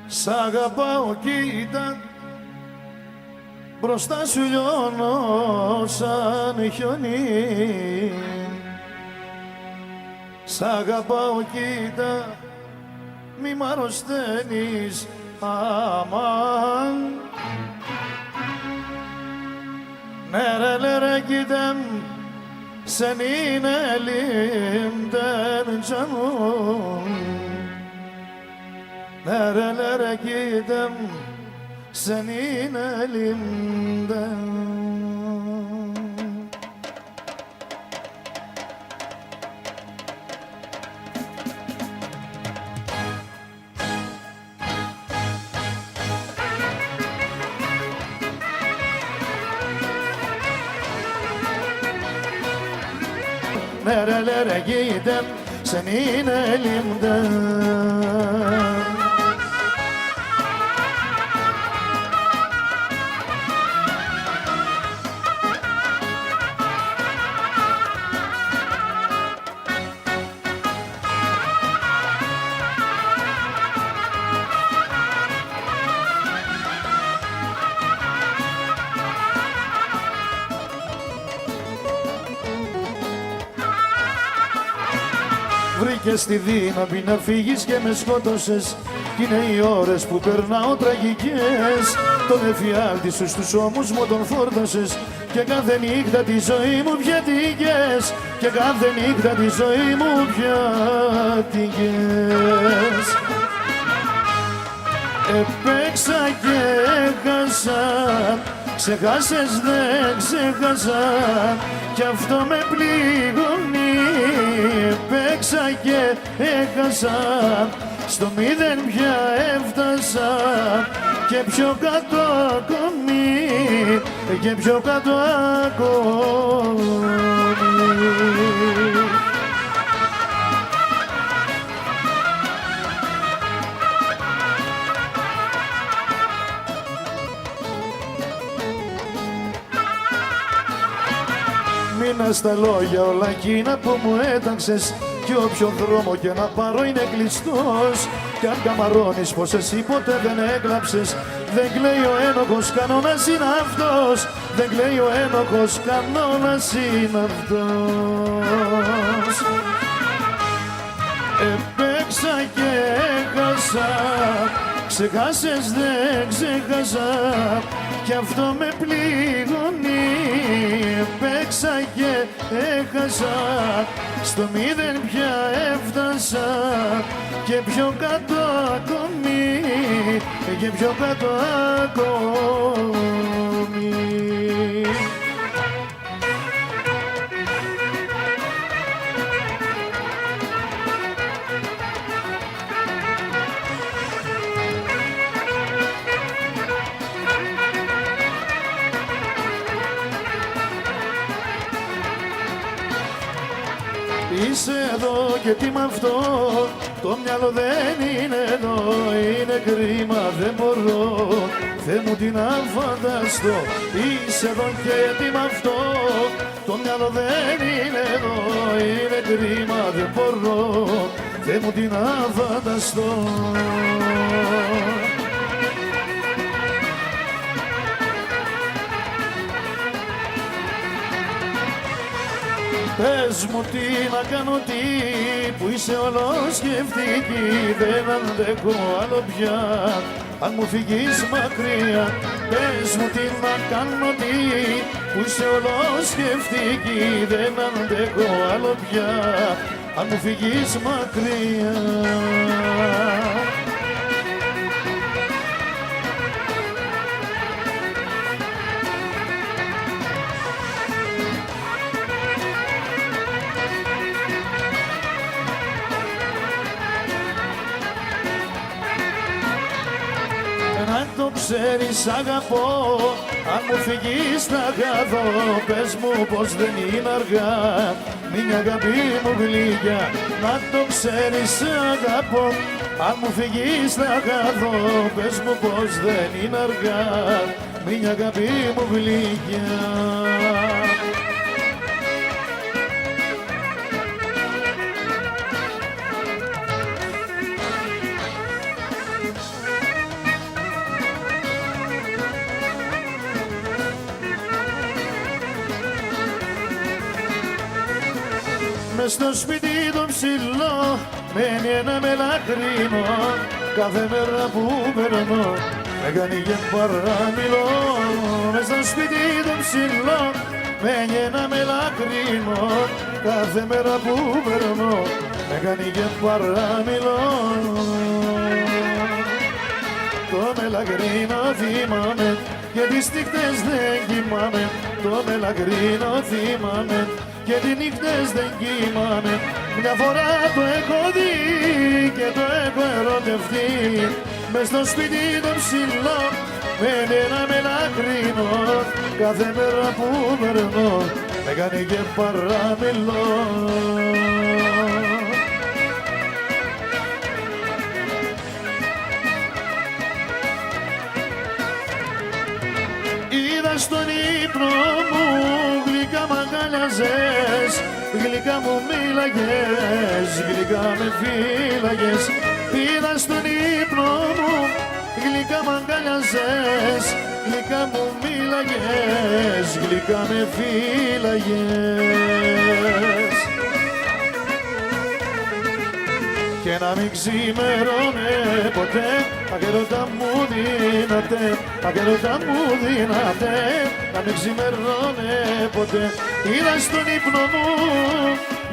Σ' αγαπάω κοίτα, μπροστά σου λιώνω σαν χιόνι. Σ' αγαπάω κοίτα, μη μ' αρρωσταίνεις αμάν. Nerelere gidem senin elimden canım. Nerelere gidem senin elimden. Nerelere gidem senin elimden. Βρήκες τη δύναμη να φύγεις και με σκότωσες. Κι είναι οι ώρες που περνάω τραγικές. Τον εφιάλτη σου στους ώμους μου τον φόρτωσες. Και κάθε νύχτα τη ζωή μου πιατικές. Και κάθε νύχτα τη ζωή μου πιατικές. Επέξα και έχασα, ξεχάσες δεν ξέχασα, κι αυτό με πληγώνει. Έπαιξα και έχασα, στο μηδέν πια έφτασα, και πιο κάτω ακόμη, και πιο κάτω ακόμη. Μείνα στα λόγια όλα εκείνα που μου έταξες. Κι όποιο δρόμο και να πάρω είναι κλειστός. Κι αν καμαρώνεις πως εσύ ποτέ δεν έκλαψες. Δεν κλαίει ο ένοχος, κανόνας είναι αυτός. Δεν κλαίει ο ένοχος, κανόνας είναι αυτός. Επέξα και έχασα, ξεχάσες δεν ξέχασα, κι αυτό με πληγώνει. Έπαιξα και έχασα, στο μηδέν πια έφτασα, και πιο κάτω ακόμη, και πιο κάτω ακόμη. Είσαι εδώ και τι μ' αυτό, το μυαλό δεν είναι εδώ. Είναι κρίμα, δεν μπορώ, Θεέ μου τι να φανταστώ. Είσαι εδώ και τι μ' αυτό, το μυαλό δεν είναι εδώ. Είναι κρίμα, δεν μπορώ, Θεέ μου τι να φανταστώ. Πες μου τι να κάνω, τι που είσαι ολοσκεφτική. Δεν αντέχω άλλο πια, αν μου φύγεις μακριά. Πες μου τι να κάνω, τι που είσαι ολοσκεφτική. Δεν αντέχω άλλο πια, αν μου φύγεις μακριά. Να το ξέρεις αγαπώ, αν μου φύγεις θα χαθώ. Πες μου πως δεν είναι αργά, μια αγάπη μου γλυκιά. Να το ξέρεις αγαπώ, αν μου φύγεις θα χαθώ. Πες μου πως δεν είναι αργά, μια αγάπη μου γλυκιά. μες στο σπίτι το ψηλό μένει ένα μελαχρίνο, κάθε μέρα που περνώ με κάνει και παραμιλώ. Μες στο σπίτι το ψηλό μένει ένα μελαχρίνο, κάθε μέρα που περνώ με κάνει και παραμιλώ. Το μελαχρίνο θυμάμαι και τις νύχτες δεν κοιμάμαι, το μελαχρίνο θυμάμαι και τις νύχτες δεν κοιμάμαι. Μια φορά το έχω δει και το έχω ερωτευτεί, μες στο σπίτι το ψηλό με ένα μελαχρίνο, κάθε μέρα που περνώ με κάνει και παραμιλώ. Είδα στον ύπνο μου γλυκά μ' αγκάλιαζες, γλυκά μου μίλαγες, γλυκά με φύλαγες. Είδα στον ύπνο μου γλυκά μ' αγκάλιαζες, γλυκά μου μίλαγες, γλυκά με φύλαγες. Και να μην ξημερώνε ποτέ, αγερώτα μου δύναται, αγερώτα μου δύναται, να μην ξημερώνε ποτέ. Είδα στον ύπνο μου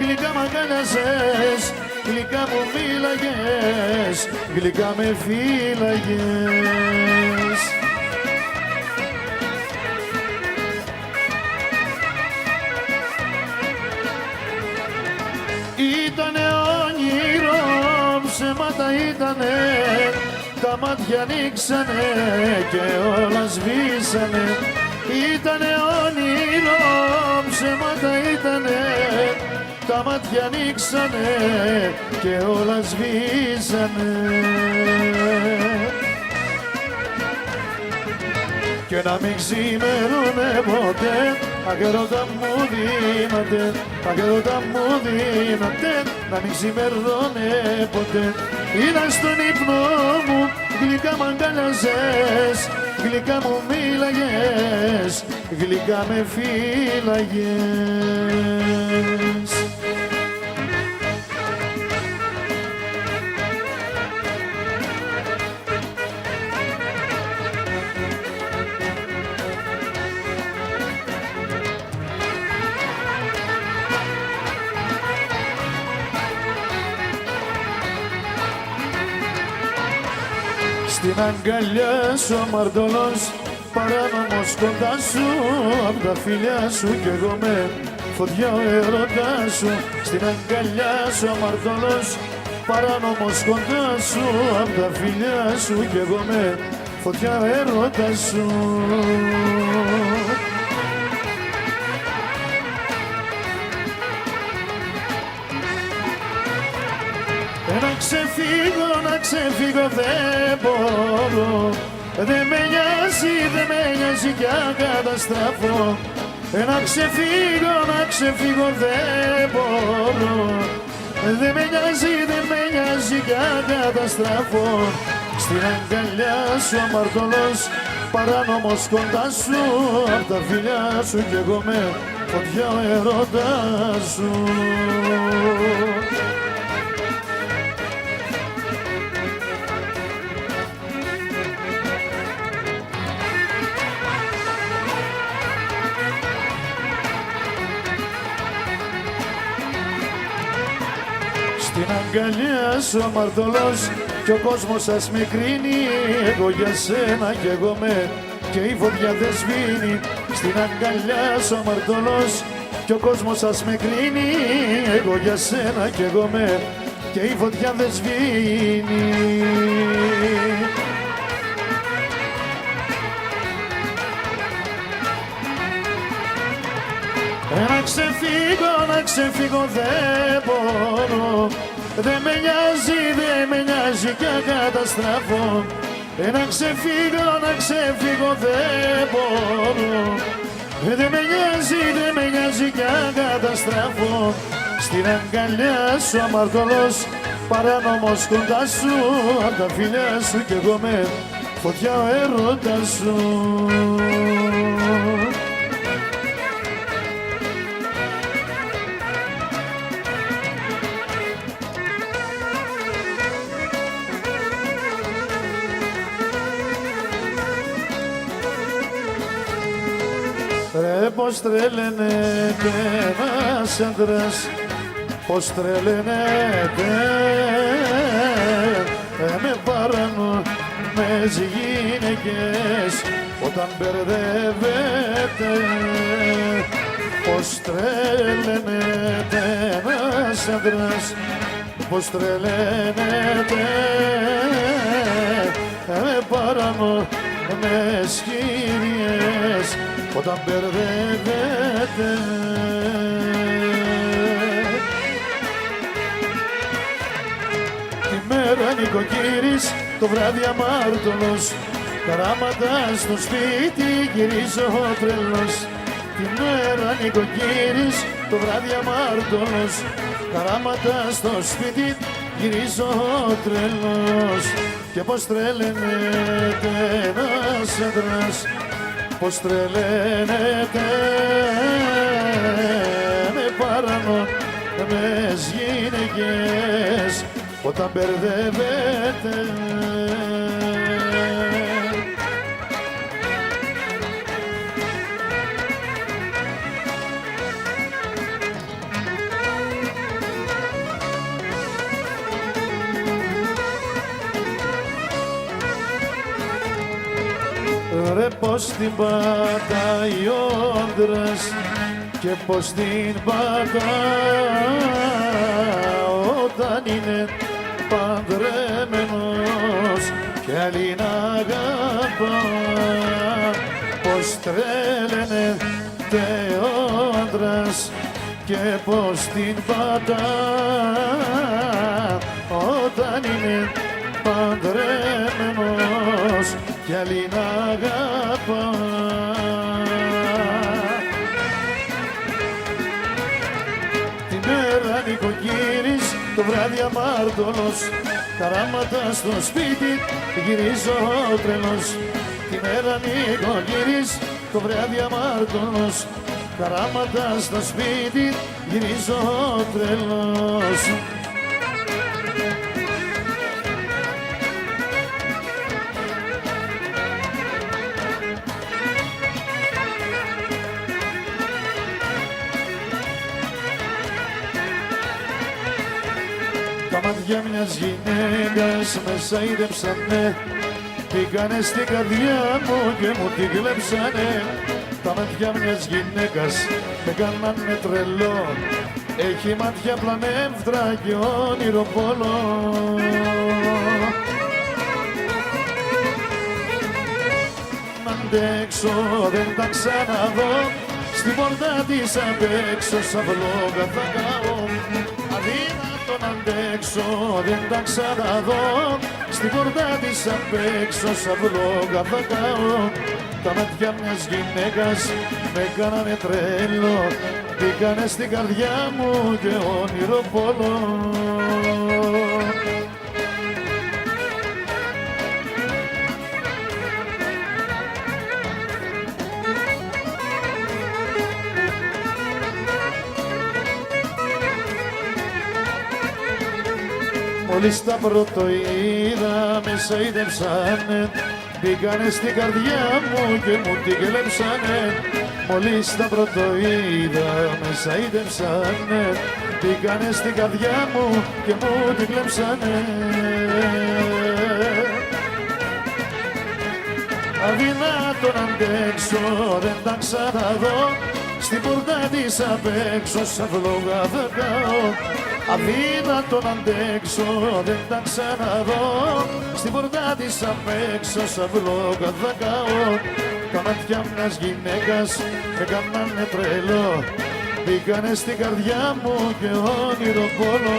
γλυκά μ' αγκάλιαζες, γλυκά μου μίλαγες, γλυκά με φύλαγες. Ήτανε όνειρο, ψέματα ήτανε, τα μάτια ανοίξανε και όλα σβήσανε. Ήτανε όνειρο, ψέματα ήτανε, τα μάτια ανοίξανε και όλα σβήσανε. Και να μην ξημερώνε ποτέ, αγερώτα μου δύναται, αγερώτα μου δύναται, να μην ξημερώνε ποτέ. Είδα στον ύπνο μου γλυκά μ' αγκάλιαζες, γλυκά μου μίλαγες, γλυκά με φύλαγες. Στην αγκαλιά σου αμαρτωλός, παράνομος κοντά σου, απ' τα φιλιά σου κι εγώ με φωτιά ο ερωτάς σου. Στην αγκαλιά σου αμαρτωλός, παράνομος κοντά σου, απ' τα φιλιά σου κι εγώ με φωτιά ο ερωτάς σου. Να ξεφύγω δεν μπορώ, δεν με νοιάζει κι αν καταστραφώ. Να ξεφύγω δεν μπορώ, δεν με νοιάζει κι αν καταστραφώ. Στην αγκαλιά σου αμαρτωλός, παράνομος κοντά σου, απ' τα φιλιά σου κι εγώ με φωτιά ο ερωτάς σου. Στην αγκαλιά σου αμαρτωλός κι ο κόσμος σας με κρίνει, εγώ για σένα κι εγώ με και η φωτιά δεν σβήνει. Στην αγκαλιά σου αμαρτωλός κι ο κόσμος σας με κρίνει, εγώ για σένα κι εγώ με και η φωτιά δεν σβήνει. Να ξεφύγω δεν μπορώ, δεν με νοιάζει κι αν καταστραφώ. Να ξεφύγω δεν μπορώ, δεν με νοιάζει κι αν καταστραφώ. Στην αγκαλιά σου αμαρτωλός, παράνομος κοντά σου, απ' τα φιλιά σου κι εγώ με φωτιά ο έρωτας σου. Ρε πως τρελαίνεται ένας άντρας, πως τρελαίνεται με παρανομές γυναίκες όταν μπερδεύεται. Πως τρελαίνεται ένας άντρας, πως τρελαίνεται με παρανομές γυναίκες όταν μπερδεύεται. Τη μέρα νοικοκύρης, το βράδυ αμάρτωλος, καράματα στο σπίτι γυρίζω τρελός. Τη μέρα νοικοκύρης, το βράδυ αμάρτωλος, καράματα στο σπίτι γυρίζω τρελός. Και πως τρελαίνεται ένας άντρας, πως τρελαίνεται με παρανομές γυναίκες όταν μπερδεύεται. Ρε πως την πατάει ο άντρας και πως την πατά όταν είναι παντρεμένος κι άλλη να αγαπά. Πως τρέλαινεται ο άντρας και πως την πατά όταν είναι παντρεμένος κι άλλη να αγαπά. Τη μέρα νοικοκύρης, το βράδυ αμάρτωλος, καράματα στο σπίτι γυρίζω τρελός. Τη μέρα νοικοκύρης, το βράδυ αμάρτωλος, καράματα στο σπίτι γυρίζω τρελός. Τα μάτια μιας γυναίκας με σαΐδεψανε, πήγανε στην καρδιά μου και μου την κλέψανε. Τα μάτια μιας γυναίκας με κάνανε τρελό, έχει μάτια πλανεύτρα και όνειρο πόλο. Να αντέξω δεν τα ξαναδώ, στην πόρτα της απ' έξω σαν βλόγα θα καώ. Αδύνατο να αντέξω δεν τα ξαναδώ, στην πόρτα της απ' έξω σαν βλόγα θα καώ. Τα μάτια μιας γυναίκας με κάνανε τρέλο, μπήκανε στην καρδιά μου και όνειρο πόλο. Μόλις τα πρωτοείδα με σαΐδεψανε, μπήκανε στην καρδιά μου και μου την κλέψανε. Μόλις τα πρωτοείδα με σαΐδεψανε, μπήκανε στην καρδιά μου και μου την κλέψανε. Αδυνάτο να αντέξω δεν τα ξαναδώ, στην πόρτα της απ' έξω σαν βλόγα θα καώ. Αδύνατο να αντέξω δεν τα ξαναδώ, στην πόρτα της απ' έξω σαν βλόγα θα καώ. Τα μάτια μιας γυναίκας με κάνανε τρελό, μπήκανε στην καρδιά μου και όνειρο πόλο.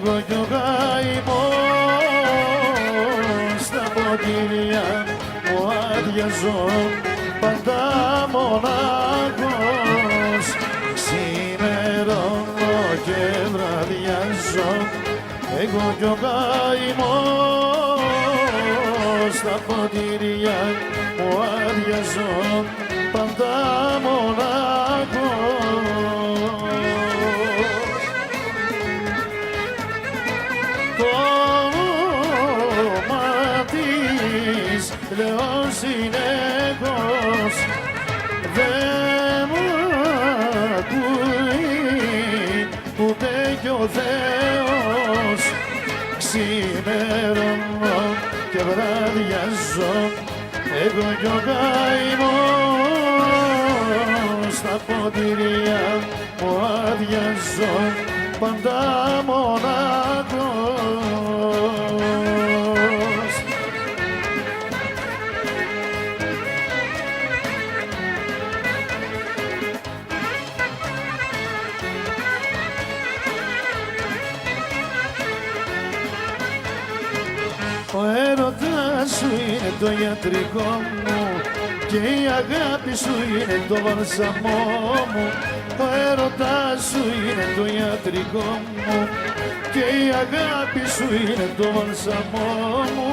εγώ κι ο καημός στα ποτήρια μου αδειάζω πάντα μονάχος. Ξημερώνω και βραδιάζω εγώ κι ο καημός στα ποτήρια μου αδειάζω πάντα μονάχος. Το όνομα της λέω συνεχώς δεν μου ακούει ούτε κι ο Θεός. Ξημερώνω και βραδιάζω εγώ κι ο καημός στα ποτήρια μου αδειάζω πάντα μονάχος. Ο έρωτας σου είναι το ιατρικό μου και η αγάπη σου είναι το βαλσαμό μου. Ο έρωτας σου είναι το ιατρικό μου και η αγάπη σου είναι το βαλσαμό μου.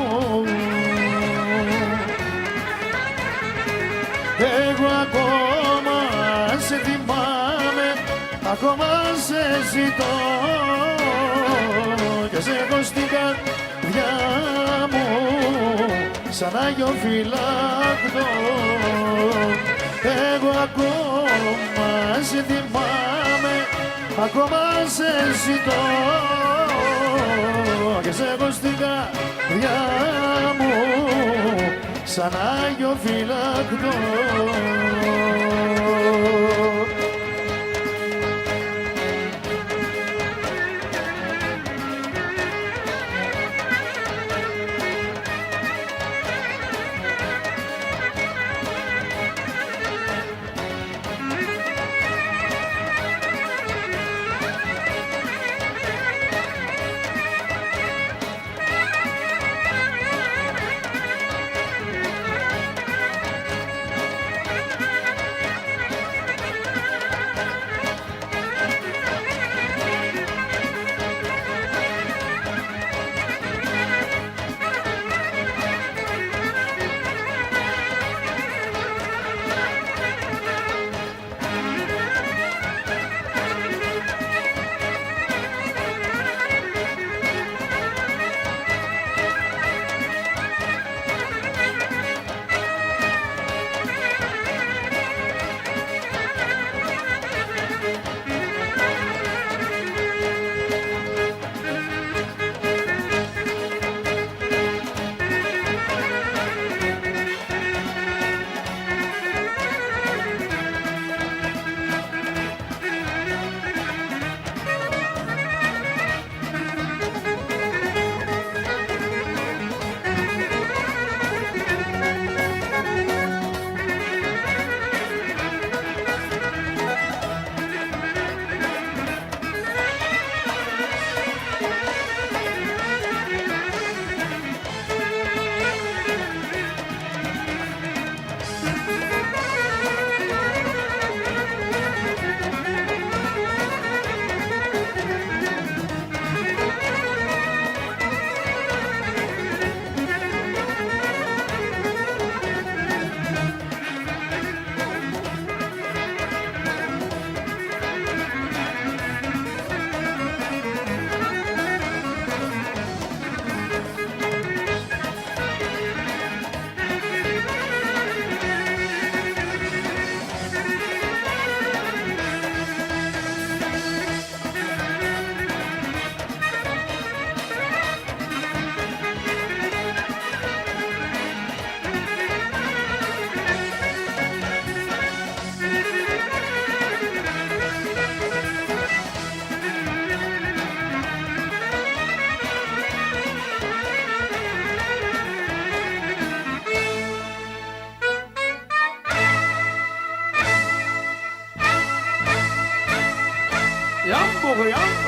Εγώ ακόμα σε θυμάμαι, ακόμα σε ζητώ και σε έχω στην καρδιά μου σαν Άγιο φυλάκτο. Εγώ ακόμα σε θυμάμαι, ακόμα σε ζητώ και σε έχω στην καρδιά μου σαν Άγιο φυλάκτο. Jambo, jambo.